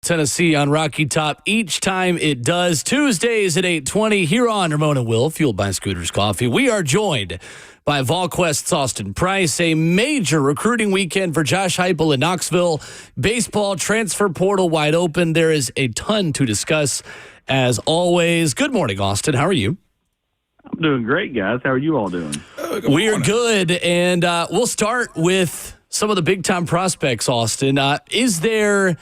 Tennessee on Rocky Top each time it does. Tuesdays at 8:20 here on Ramona Will, fueled by Scooters Coffee. We are joined by VolQuest's Austin Price. A major recruiting weekend for Josh Heupel in Knoxville. Baseball transfer portal wide open. There is a ton to discuss as always. Good morning, Austin. How are you? I'm doing great, guys. How are you all doing? We are good, and we'll start with some of the big-time prospects, Austin. Is there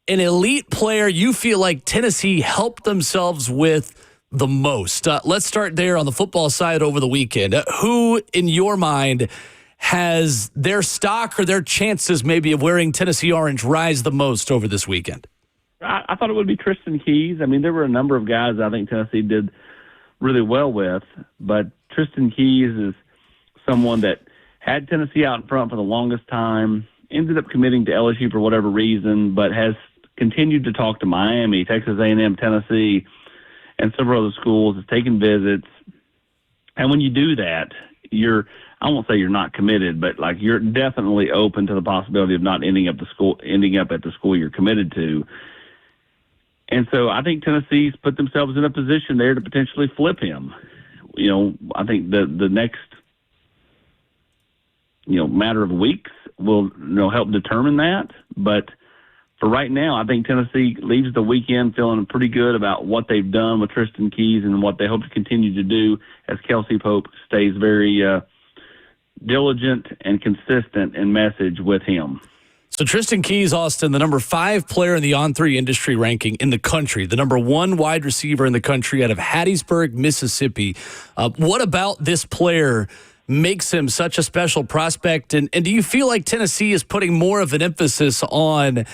an elite player you feel like Tennessee helped themselves with the most? Let's start there on the football side over the weekend. Who, in your mind, has their stock or their chances maybe of wearing Tennessee orange rise the most over this weekend? I thought it would be Tristen Keys. I mean, there were a number of guys I think Tennessee did really well with, but Tristen Keys is someone that had Tennessee out in front for the longest time, ended up committing to LSU for whatever reason, but has continued to talk to Miami, Texas A&M, Tennessee, and several other schools, has taken visits. And when you do that, I won't say you're not committed, but like you're definitely open to the possibility of not ending up at the school you're committed to. And so I think Tennessee's put themselves in a position there to potentially flip him. I think the next matter of weeks will help determine that. But for right now, I think Tennessee leaves the weekend feeling pretty good about what they've done with Tristen Keys and what they hope to continue to do as Kelsey Pope stays very diligent and consistent in message with him. So Tristan Keys, Austin, the number 5 player in the On3 industry ranking in the country, the number 1 wide receiver in the country out of Hattiesburg, Mississippi. What about this player makes him such a special prospect? And do you feel like Tennessee is putting more of an emphasis on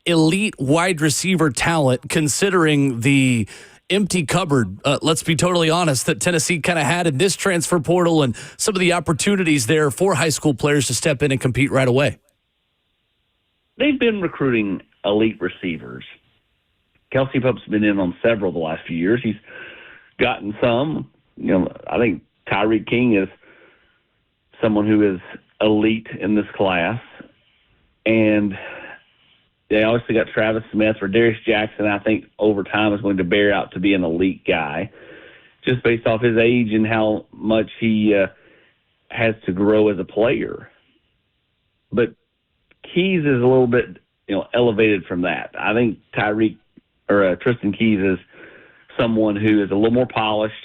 elite wide receiver talent, considering the empty cupboard, let's be totally honest, that Tennessee kind of had in this transfer portal and some of the opportunities there for high school players to step in and compete right away? They've been recruiting elite receivers. Kelsey Pope's been in on several the last few years. He's gotten some. I think Tyreek King is someone who is elite in this class. And they obviously got Travis Smith or Darius Jackson, I think over time is going to bear out to be an elite guy, just based off his age and how much he has to grow as a player. But Keys is a little bit, elevated from that. I think Tristen Keys is someone who is a little more polished.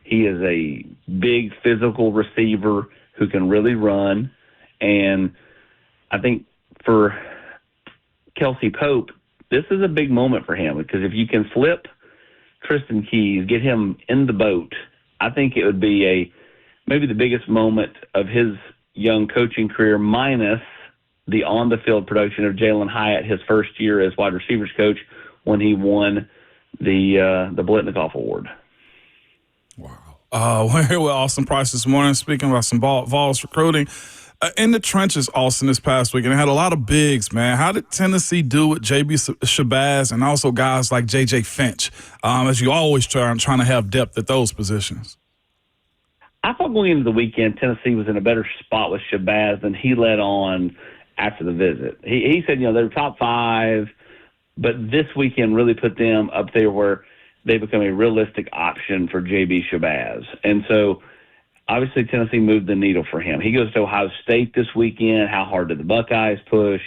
He is a big physical receiver who can really run. And I think for Kelsey Pope, this is a big moment for him because if you can flip Tristen Keys, get him in the boat, I think it would be maybe the biggest moment of his young coaching career, minus the on-the-field production of Jalen Hyatt his first year as wide receivers coach when he won the Blitnikoff Award. Wow. We're here with Austin Price this morning, speaking about some Vols recruiting. In the trenches, Austin, this past week, and it had a lot of bigs, man. How did Tennessee do with J.B. Shabazz and also guys like J.J. Finch, as you always trying to have depth at those positions? I thought going into the weekend, Tennessee was in a better spot with Shabazz than he led on after the visit. He said, they were top 5, but this weekend really put them up there where they become a realistic option for J.B. Shabazz. And so, obviously, Tennessee moved the needle for him. He goes to Ohio State this weekend. How hard did the Buckeyes push?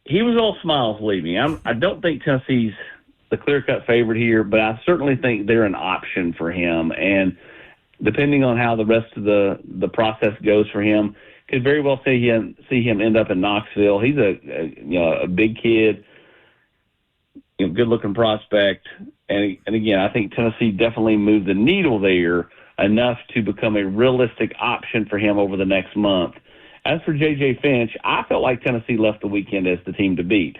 He was all smiles leaving. I don't think Tennessee's the clear-cut favorite here, but I certainly think they're an option for him. And depending on how the rest of the process goes for him, could very well see him end up in Knoxville. He's a big kid, good-looking prospect. And again, I think Tennessee definitely moved the needle there enough to become a realistic option for him over the next month. As for J.J. Finch, I felt like Tennessee left the weekend as the team to beat.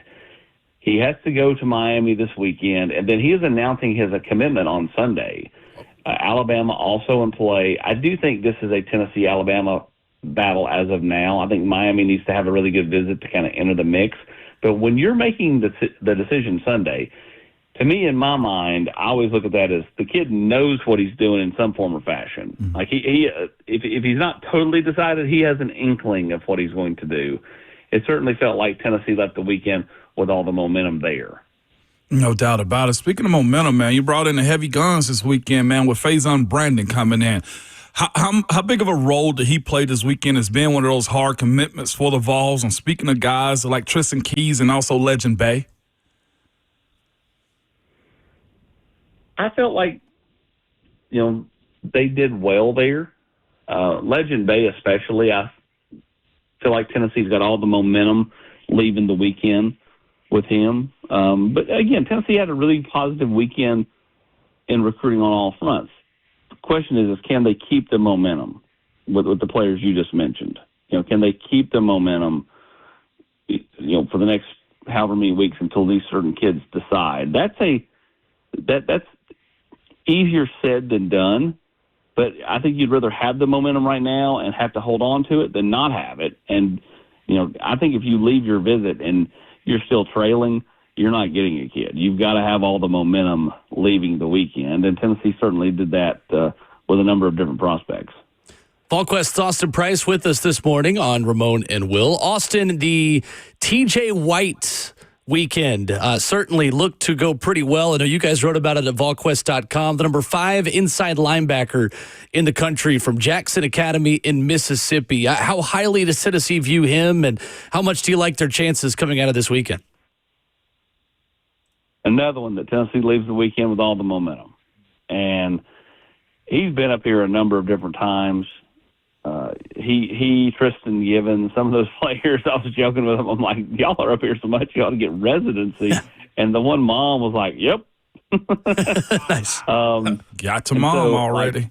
He has to go to Miami this weekend, and then he is announcing his commitment on Sunday. Alabama also in play. I do think this is a Tennessee-Alabama battle as of now. I think Miami needs to have a really good visit to kind of enter the mix. But when you're making the decision Sunday, to me, in my mind, I always look at that as the kid knows what he's doing in some form or fashion. Mm-hmm. Like if he's not totally decided, he has an inkling of what he's going to do. It certainly felt like Tennessee left the weekend with all the momentum there. No doubt about it. Speaking of momentum, man, you brought in the heavy guns this weekend, man, with Faison Brandon coming in. How big of a role did he play this weekend as being one of those hard commitments for the Vols? And speaking of guys like Tristen Keys and also Legend Bay. I felt like, they did well there. Legend Bay especially, I feel like Tennessee's got all the momentum leaving the weekend with him. But again, Tennessee had a really positive weekend in recruiting on all fronts. The question is can they keep the momentum with the players you just mentioned? Can they keep the momentum, for the next however many weeks until these certain kids decide? That's easier said than done. But I think you'd rather have the momentum right now and have to hold on to it than not have it. And, I think if you leave your visit and you're still trailing, you're not getting a kid. You've got to have all the momentum leaving the weekend. And Tennessee certainly did that with a number of different prospects. VolQuest's Austin Price with us this morning on Ramon and Will. Austin, the TJ White weekend certainly looked to go pretty well. I know you guys wrote about it at VolQuest.com. The number 5 inside linebacker in the country from Jackson Academy in Mississippi. How highly does Tennessee view him, and how much do you like their chances coming out of this weekend? Another one that Tennessee leaves the weekend with all the momentum. And he's been up here a number of different times. Tristan Givens, some of those players, I was joking with them. I'm like, y'all are up here so much, you ought to get residency. And the one mom was like, yep. Nice. Got to mom already.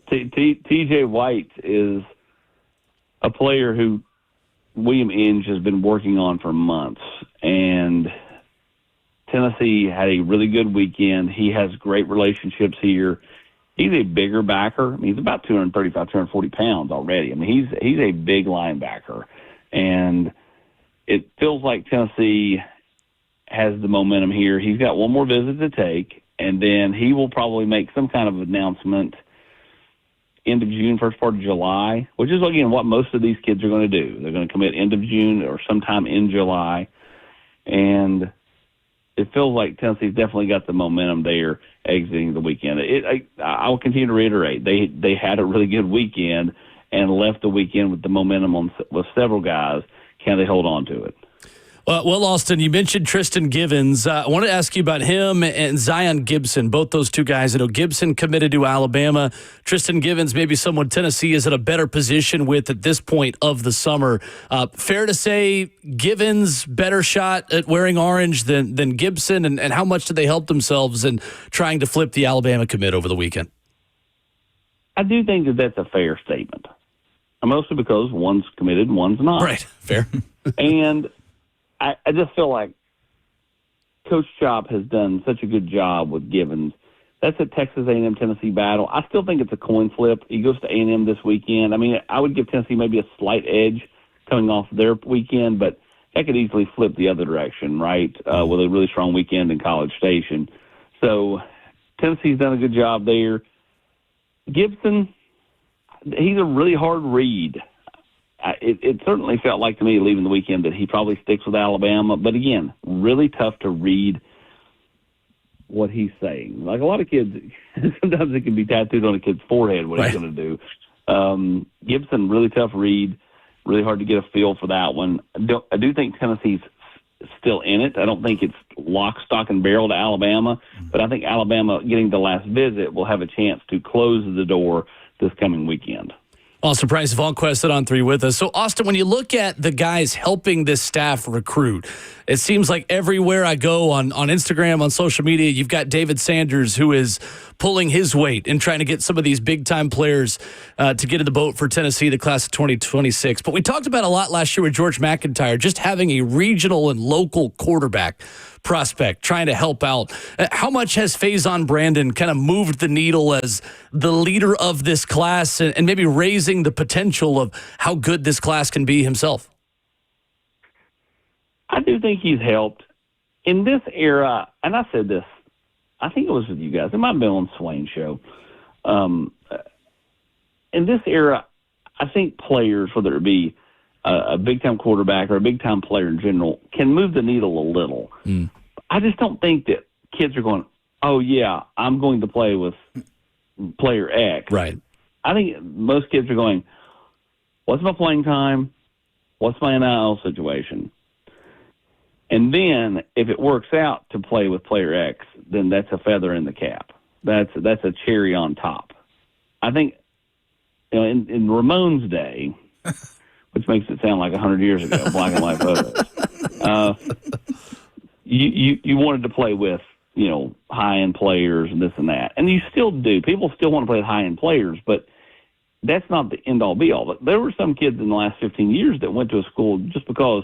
TJ White is a player who William Inge has been working on for months. And Tennessee had a really good weekend. He has great relationships here. He's a bigger backer. I mean, he's about 235, 240 pounds already. I mean, he's a big linebacker. And it feels like Tennessee has the momentum here. He's got one more visit to take, and then he will probably make some kind of announcement end of June, first part of July, which is, again, what most of these kids are going to do. They're going to commit end of June or sometime in July. And it feels like Tennessee's definitely got the momentum there exiting the weekend. I will continue to reiterate, they had a really good weekend and left the weekend with the momentum with several guys. Can they hold on to it? Well, Austin, you mentioned Tristan Givens. I want to ask you about him and Zion Gibson, both those two guys. I know Gibson committed to Alabama. Tristan Givens, maybe someone Tennessee is in a better position with at this point of the summer. Fair to say Givens better shot at wearing orange than Gibson, and how much did they help themselves in trying to flip the Alabama commit over the weekend? I do think that's a fair statement, mostly because one's committed and one's not. Right, fair. And I just feel like Coach Chop has done such a good job with Givens. That's a Texas A&M Tennessee battle. I still think it's a coin flip. He goes to A&M this weekend. I mean, I would give Tennessee maybe a slight edge coming off their weekend, but that could easily flip the other direction, right, with a really strong weekend in College Station. So Tennessee's done a good job there. Gibson, he's a really hard read. It certainly felt like to me leaving the weekend that he probably sticks with Alabama. But, again, really tough to read what he's saying. Like a lot of kids, sometimes it can be tattooed on a kid's forehead what he's going to do. Gibson, really tough read, really hard to get a feel for that one. I do think Tennessee's still in it. I don't think it's lock, stock, and barrel to Alabama. But I think Alabama getting the last visit will have a chance to close the door this coming weekend. Austin Price of VolQuest on 3 with us. So, Austin, when you look at the guys helping this staff recruit, it seems like everywhere I go on Instagram, on social media, you've got David Sanders, who is pulling his weight and trying to get some of these big-time players to get in the boat for Tennessee, the class of 2026. But we talked about a lot last year with George McIntyre, just having a regional and local quarterback prospect trying to help out. How much has Faison Brandon kind of moved the needle as the leader of this class and maybe raising the potential of how good this class can be himself? I do think he's helped. In this era, and I said this, I think it was with you guys. It might have been on Swain's show. In this era, I think players, whether it be a big-time quarterback or a big-time player in general can move the needle a little. I just don't think that kids are going, oh, yeah, I'm going to play with player X. Right. I think most kids are going, what's my playing time? What's my NIL situation? And then if it works out to play with player X, then that's a feather in the cap. That's a cherry on top. I think, in Ramon's day, which makes it sound like 100 years ago, black and white photos, you wanted to play with, high-end players and this and that. And you still do. People still want to play with high-end players, but that's not the end-all, be-all. But there were some kids in the last 15 years that went to a school just because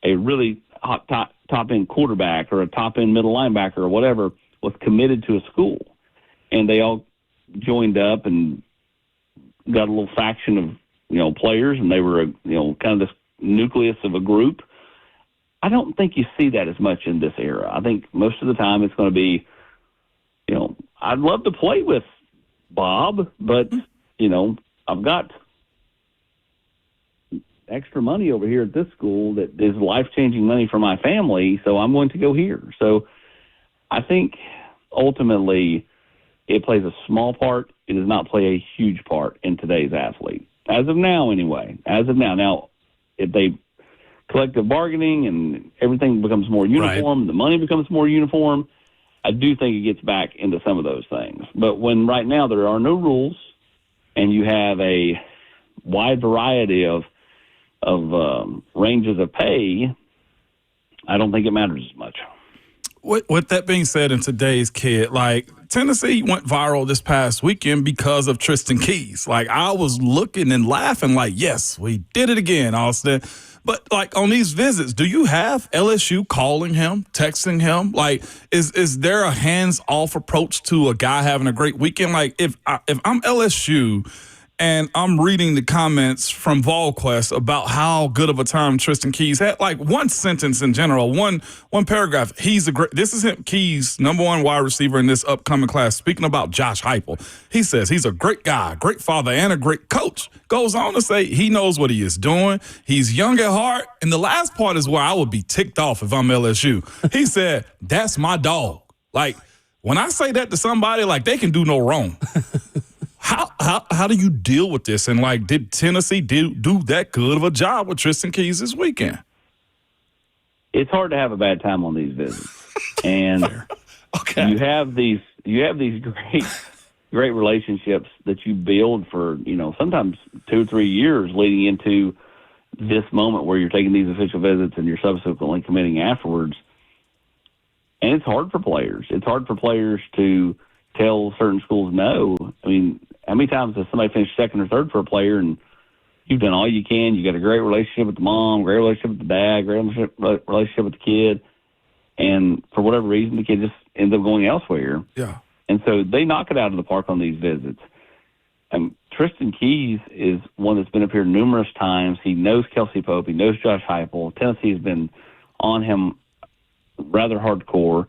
a really hot top-end quarterback or a top-end middle linebacker or whatever was committed to a school. And they all joined up and got a little faction of, players, and they were, kind of this nucleus of a group. I don't think you see that as much in this era. I think most of the time it's going to be, I'd love to play with Bob, but, I've got extra money over here at this school that is life-changing money for my family, so I'm going to go here. So I think ultimately it plays a small part. It does not play a huge part in today's athlete. As of now, anyway. As of now. Now, if they collective bargaining and everything becomes more uniform, right, the money becomes more uniform, I do think it gets back into some of those things. But when right now there are no rules and you have a wide variety of ranges of pay, I don't think it matters as much. With that being said, in today's kid, Tennessee went viral this past weekend because of Tristen Keys. I was looking and laughing yes, we did it again, Austin. But, on these visits, do you have LSU calling him, texting him? Is there a hands-off approach to a guy having a great weekend? If I'm LSU and I'm reading the comments from VolQuest's about how good of a time Tristan Keys had, one sentence in general, one paragraph, this is him, Keys, number one wide receiver in this upcoming class, speaking about Josh Heupel. He says he's a great guy, great father, and a great coach. Goes on to say he knows what he is doing. He's young at heart. And the last part is where I would be ticked off if I'm LSU. He said, that's my dog. When I say that to somebody, they can do no wrong. How do you deal with this? And did Tennessee do that good of a job with Tristan Keys this weekend? It's hard to have a bad time on these visits, and okay, you have these great relationships that you build for sometimes 2 or 3 years leading into this moment where you're taking these official visits and you're subsequently committing afterwards. And it's hard for players. It's hard for players to tell certain schools no. I mean, how many times has somebody finished second or third for a player and you've done all you can? You got a great relationship with the mom, great relationship with the dad, great relationship with the kid. And for whatever reason, the kid just ends up going elsewhere. Yeah. And so they knock it out of the park on these visits. Tristan Keys is one that's been up here numerous times. He knows Kelsey Pope. He knows Josh Heupel. Tennessee has been on him rather hardcore.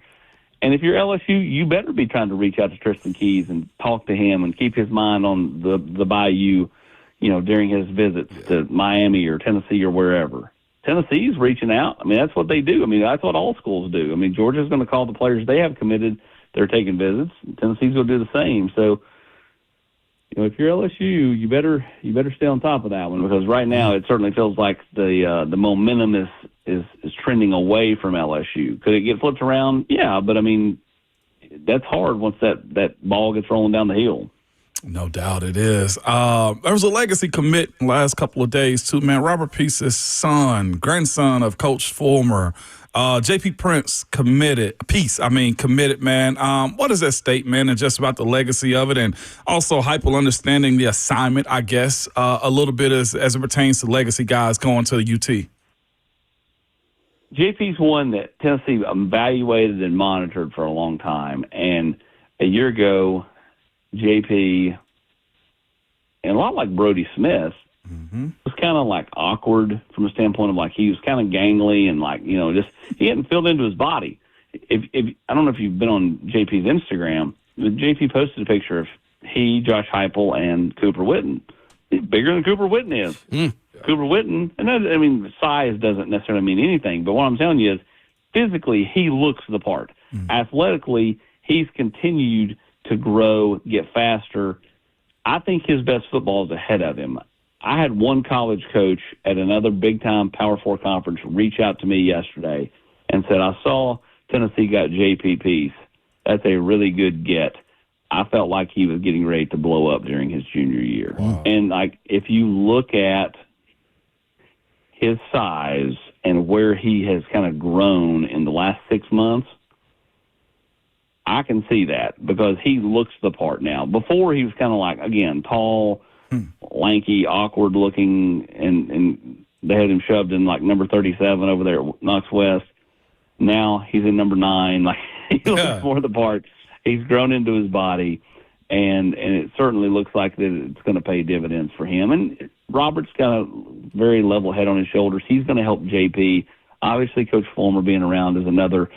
And if you're LSU, you better be trying to reach out to Tristan Keys and talk to him and keep his mind on the Bayou, during his visits to Miami or Tennessee or wherever. Tennessee's reaching out. I mean, that's what they do. I mean, that's what all schools do. I mean, Georgia's going to call the players they have committed. They're taking visits. Tennessee's going to do the same. So, if you're LSU, you better stay on top of that one, because right now it certainly feels like the momentum is trending away from LSU. Could it get flipped around? Yeah, but I mean, that's hard once that ball gets rolling down the hill. No doubt it is. There was a legacy commit in the last couple of days too, man. Robert Peace's grandson of Coach Fulmer, JP Prince committed, man. What is that statement and just about the legacy of it, and also Heupel understanding the assignment, I guess, a little bit as it pertains to legacy guys going to the UT? JP's one that Tennessee evaluated and monitored for a long time, and a year ago, JP, and a lot like Brody Smith, was kind of awkward from a standpoint of he was kind of gangly and just he hadn't filled into his body. If I don't know if you've been on JP's Instagram, but JP posted a picture of he, Josh Heupel, and Cooper Witten. He's bigger than Cooper Witten is. Cooper Witten, and that, I mean, size doesn't necessarily mean anything, but what I'm telling you is physically he looks the part. Athletically, he's continued to grow, get faster. I think his best football is ahead of him. I had one college coach at another big-time Power 4 conference reach out to me yesterday and said, I saw Tennessee got JPPs. That's a really good get. I felt like he was getting ready to blow up during his junior year. Wow. And, like, if you look at his size and where he has kind of grown in the last 6 months, I can see that because he looks the part now. Before he was kind of like, again, tall, lanky, awkward looking, and they had him shoved in like number 37 over there at Knox West. Now he's in number 9. Like he looks more the part. He's grown into his body, and it certainly looks like that it's going to pay dividends for him. And Robert's got a very level head on his shoulders. He's going to help JP. Obviously, Coach Fulmer being around is another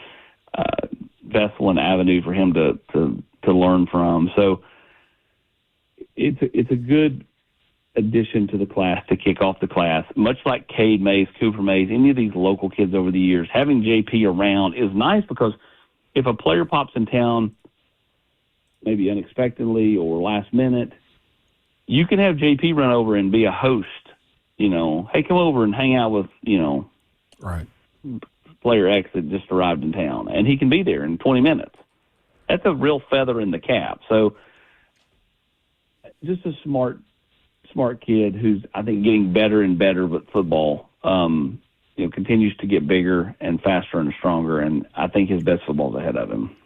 vessel and avenue for him to learn from. So it's a good addition to the class to kick off the class. Much like Cade Mays, Cooper Mays, any of these local kids over the years, having JP around is nice because if a player pops in town, maybe unexpectedly or last minute, you can have JP run over and be a host. You know, hey, come over and hang out with, Right. player X that just arrived in town, and he can be there in 20 minutes. That's a real feather in the cap. So just a smart kid who's, I think, getting better and better with football, continues to get bigger and faster and stronger, and I think his best football is ahead of him.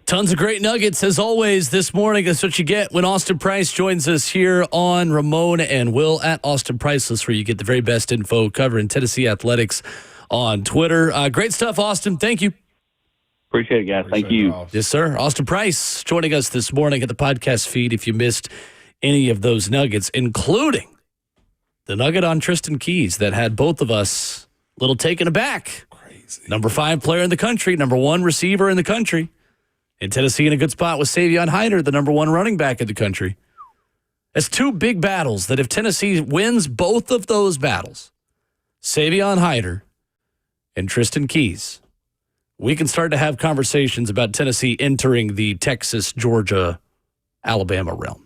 Tons of great nuggets, as always, this morning. That's what you get when Austin Price joins us here on Ramon and Will at Austin Priceless, where you get the very best info covering Tennessee athletics on Twitter. Great stuff, Austin. Thank you. Appreciate it, guys. Thank you. Yes, sir. Austin Price joining us this morning at the podcast feed. If you missed any of those nuggets, including the nugget on Tristen Keys that had both of us a little taken aback. Crazy. Number 5 player in the country, number 1 receiver in the country. In Tennessee, in a good spot with Savion Hyder, the number 1 running back in the country. That's 2 big battles that if Tennessee wins both of those battles, Savion Hyder and Tristen Keys, we can start to have conversations about Tennessee entering the Texas, Georgia, Alabama realm.